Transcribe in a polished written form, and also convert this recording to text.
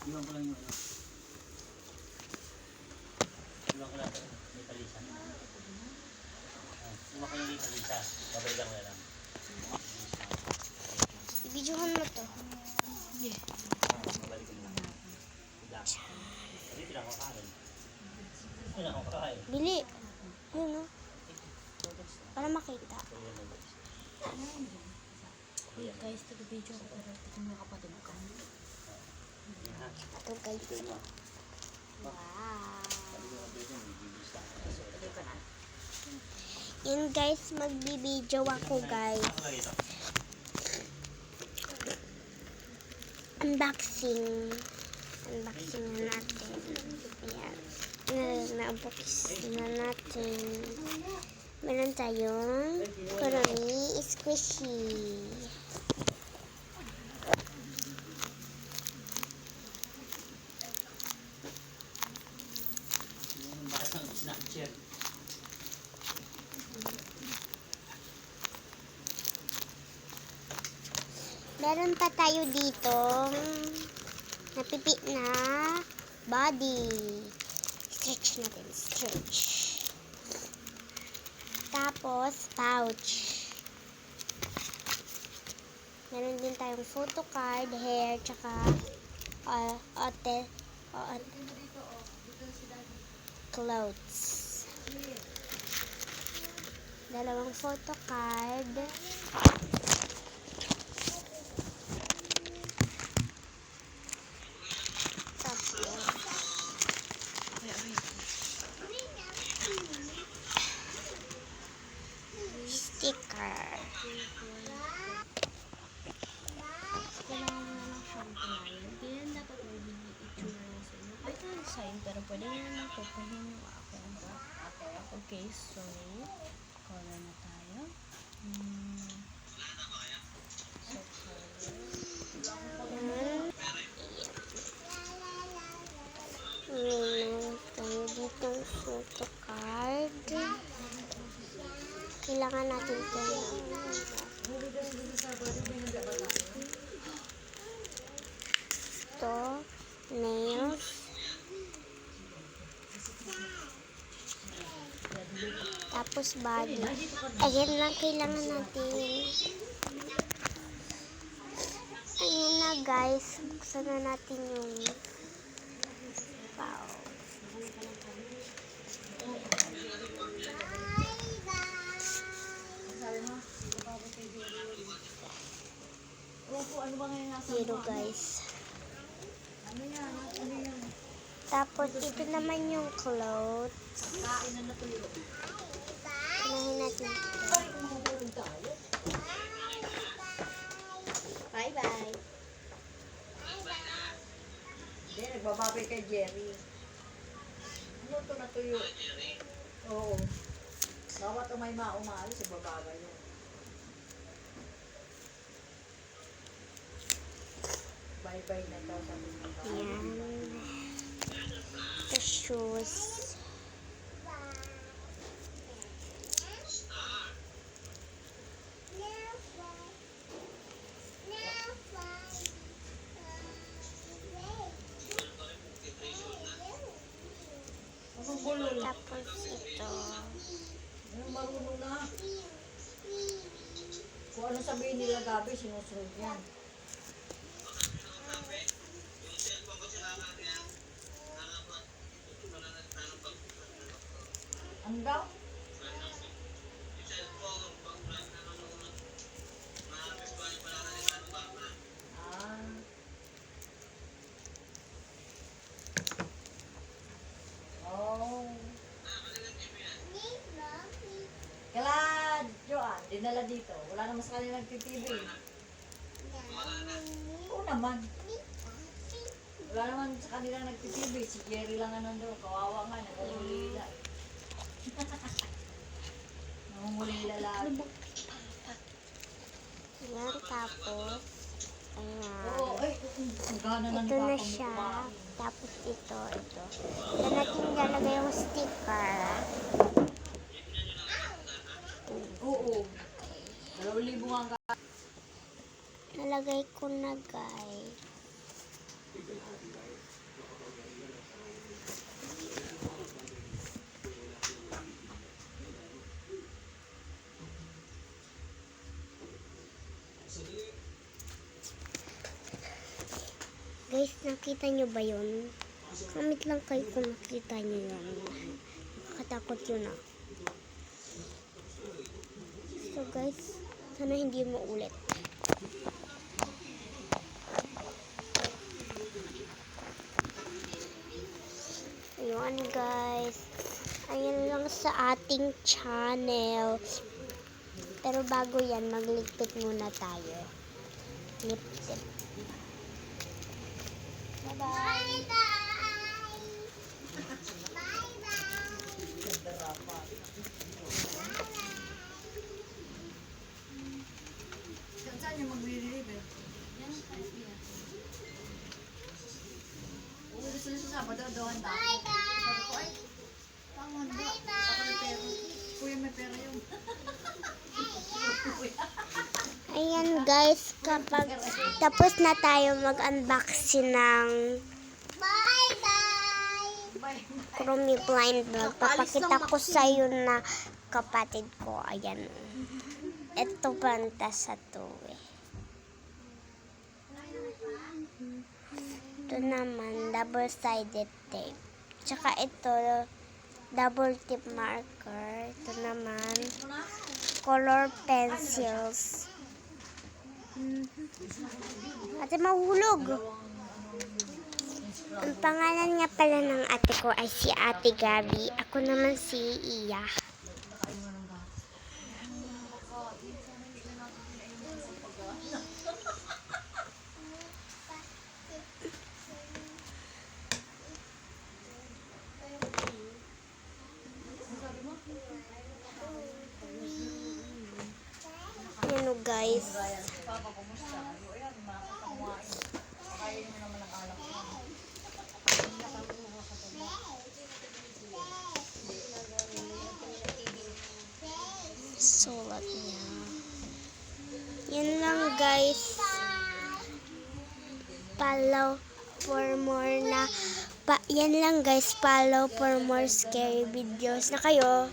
Iwan ko lang yung ano. Iwan ko lang may palisa. Iwan ko yung may palisa. Babay lang wala lang. Ibidyohan mo to. Babalik ko lang. Hindi pinakakain. Pinakakain. Bili. Yun o. Para makita. Hey guys, taga-video ko pero ito mga kapatid ko. Ito guys. Wow. Yun guys, magbibidyo ako guys. Unboxing. Unboxing na natin. Ayan. Na-unbox na natin. Meron tayong Kuromi Squishy. Meron pa tayo dito napipi na body. Stretch natin. Stretch. Tapos, pouch. Meron din tayong photo card, hair, tsaka clothes. Dalawang photo card. Sticker. Kailangan mo lang siyang kumain. Kaya dapat may itsura na sa inyo. Kahit na sign, pero pwede nyo naman kukunin yung akin. Okay, so, color na tayo. So, Meron tayo ditong photo card. Kailangan natin ito. Ito, nails. Tapos body. Ayan lang kailangan natin. Ayan na guys. Buksan na natin yung wow. Zero guys. Tapos ito naman yung clothes. Unahin natin ito. bye bye. Hindi, nagbababay kay Jerry. Ano ito natuyo? Oo. Bawat umay maumalis, nagbababay yun. Bye-bye na daw sa mga. Ayan. The shoes. Tapos ito. Ano marunong na? Kung ano sabihin nila Gabi, sinusunod yan. Ano daw? Kala Joan, dinala dito. Wala naman sa kanila nag-TV. Oo naman. Wala naman sa kanila nag-TV. Si Jerry lang nga nandun. Kawawa nga, nangungulila eh. Nangungulila lang. Ayan, tapos ayan. Oo, ay, gana na ni Ito na Papa mo siya. kumain. Tapos ito. Ito natin ilalagay yung sticker. Oo. 2,000 nga ka. Nalagay ko na guys. Guys, nakita nyo ba yun? Comment lang kayo kung nakita nyo yun. Nakakatakot yun ah. So guys, sana hindi mo ulit. Ayun guys. Ayan lang sa ating channel. Pero bago yan, magligpit muna tayo. Lipstick. Bye-bye. Saan yung magre-deliver? Gusto nyo sa Sabado, doon tayo. Sabi ko, ay, tama na. Saka may pera. Kuya, may pera yun. Ayan guys, kapag tapos na tayo mag-unboxing ng Chromie Blind Bag, papakita ko sa'yo na kapatid ko. Ayan. Ito banta sa to eh. Ito naman, double-sided tape. Tsaka ito, double tip marker. Ito naman, color pencils. Ate, mahulog. Ang pangalan nga pala ng ate ko ay si Ate Gabi. Ako naman si Iya. Yan o guys. Papa, kumusta? Ayan, makakamuha. Pakainin mo naman ang alak mo. Sulat niya. Yan lang guys. Follow for more na yan lang guys. Follow for more scary videos na kayo.